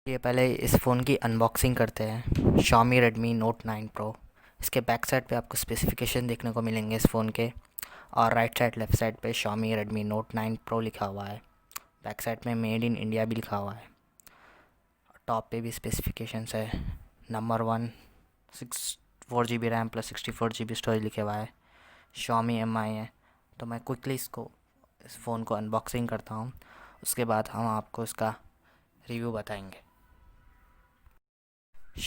ये पहले इस फ़ोन की अनबॉक्सिंग करते हैं। Xiaomi Redmi Note 9 Pro। इसके बैक साइड पे आपको स्पेसिफिकेशन देखने को मिलेंगे इस फ़ोन के, और राइट साइड लेफ़्ट साइड पे Xiaomi Redmi Note 9 Pro लिखा हुआ है। बैक साइड में मेड इन इंडिया भी लिखा हुआ है। टॉप पे भी स्पेसिफिकेशंस है। Number 1 4 GB RAM plus 64 GB storage लिखा हुआ है। Xiaomi MI है। तो मैं क्विकली इस फ़ोन को अनबॉक्सिंग करता हूँ, उसके बाद हम आपको इसका रिव्यू बताएंगे।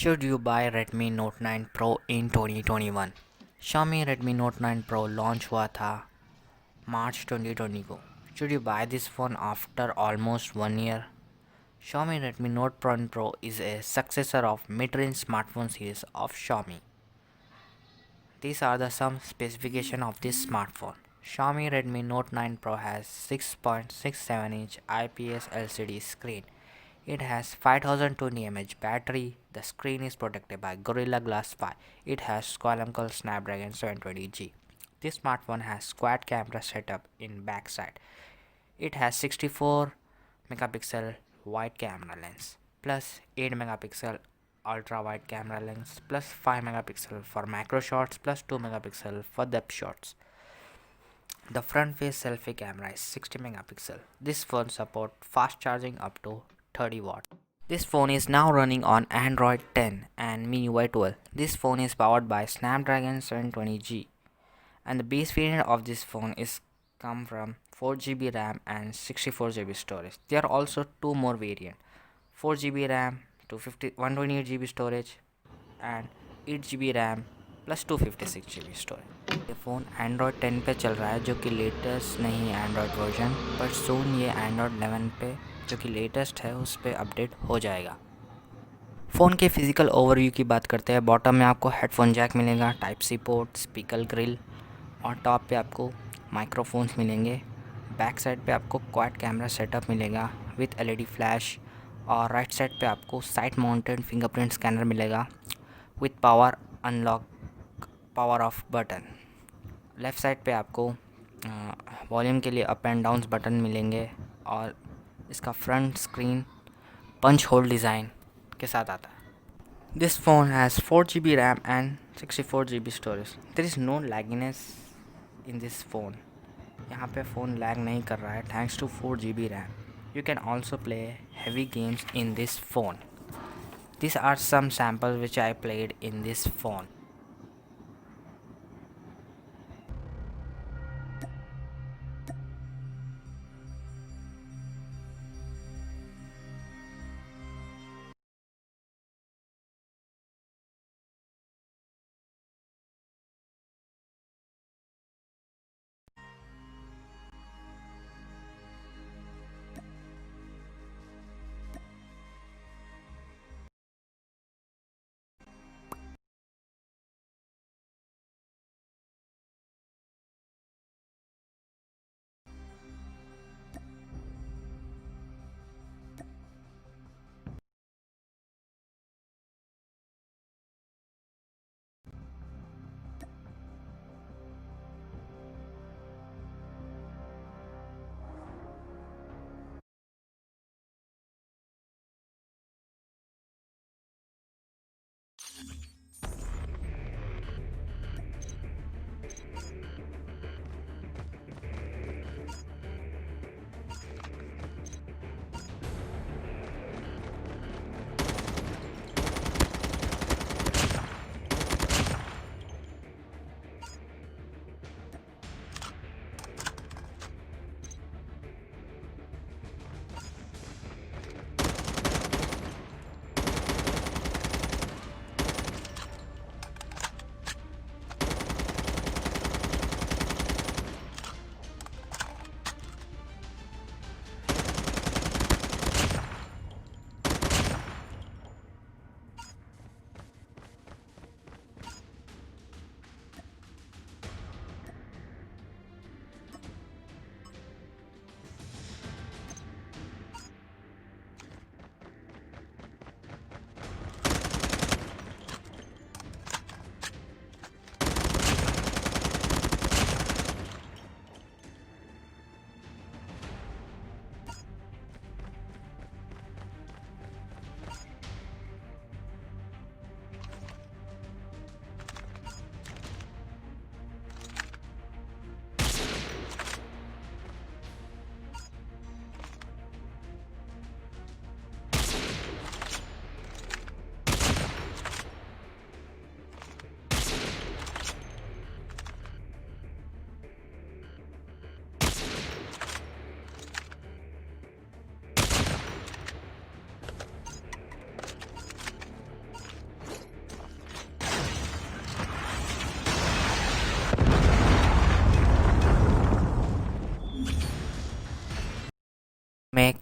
Should you buy Redmi Note 9 Pro in 2021? Xiaomi Redmi Note 9 Pro launch हुआ था मार्च 2020 को। Should you buy this phone after almost 1 year? Xiaomi Redmi Note 9 Pro is a successor of mid-range smartphone series of Xiaomi. These are the some specifications of this smartphone. Xiaomi Redmi Note 9 Pro has 6.67-inch IPS LCD screen. It has 5020 mAh battery. The screen is protected by Gorilla Glass 5. It has Qualcomm Snapdragon 720G. This smartphone has quad camera setup in backside. It has 64 megapixel wide camera lens plus 8 megapixel ultra wide camera lens plus 5 megapixel for macro shots plus 2 megapixel for depth shots. The front face selfie camera is 60 megapixel. This phone supports fast charging up to 30 watts. This phone is now running on Android 10 and MIUI 12. This phone is powered by Snapdragon 720G, and the base variant of this phone is come from 4 GB RAM and 64 GB storage. There are also two more variants: 4 GB RAM to 128 GB storage and 8 GB RAM plus 256 GB storage. ये phone Android 10 पे चल रहा है, जो कि latest नहीं है Android version, but soon ये एंड्रॉयड 11 पे, जो कि लेटेस्ट है, उस पर अपडेट हो जाएगा। फ़ोन के फिज़िकल ओवरव्यू की बात करते हैं। बॉटम में आपको हेडफोन जैक मिलेगा, type C port, speaker grill, और टॉप पे आपको माइक्रोफोन्स मिलेंगे। बैक साइड पे आपको क्वाड कैमरा सेटअप मिलेगा विथ एलईडी फ्लैश, और राइट साइड पे आपको साइड माउंटेड फिंगरप्रिंट स्कैनर मिलेगा with power unlock, power off button. Left side पे आपको वॉल्यूम के लिए अप एंड डाउन बटन मिलेंगे, और इसका front screen punch hole design के साथ आता है। This phone has 4 GB RAM and 64 GB storage. There is no lagginess in this phone. यहाँ पे फ़ोन लैग नहीं कर रहा है thanks to 4 GB RAM. You can also play heavy games in this phone. These are some samples which I played in this phone.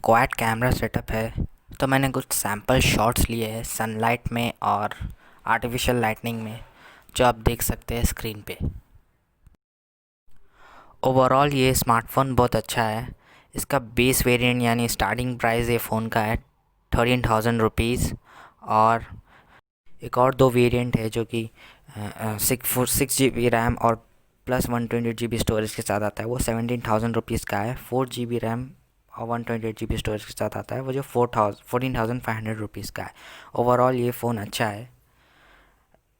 Quad camera setup है, तो मैंने कुछ सैम्पल शॉट्स लिए हैं सनलाइट में और आर्टिफिशियल लाइटनिंग में, जो आप देख सकते हैं स्क्रीन पे। ओवरऑल ये स्मार्टफ़ोन बहुत अच्छा है। इसका बेस वेरिएंट यानी स्टार्टिंग प्राइस ये फ़ोन का है 13,000 रुपीज़। और एक और दो वेरिएंट है जो कि 6 GB रैम और +128 GB स्टोरेज के साथ आता है, वो 17,000 रुपीज़ का है। 4 GB रैम और 128 GB स्टोरेज के साथ आता है, वो जो 14,500 रुपीज़ का है। ओवरऑल ये फ़ोन अच्छा है।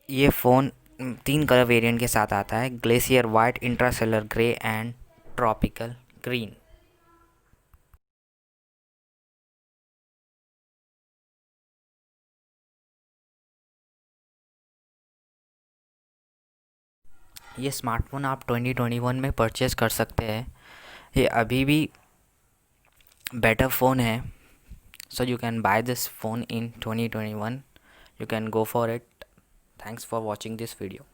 ये फ़ोन 3 कलर वेरिएंट के साथ आता है, glacier white, intracellular grey and tropical green. ये स्मार्टफ़ोन आप 2021 में परचेज़ कर सकते हैं। ये अभी भी बेटर फ़ोन है, so you can buy this phone in 2021. You can go for it. Thanks for watching this video.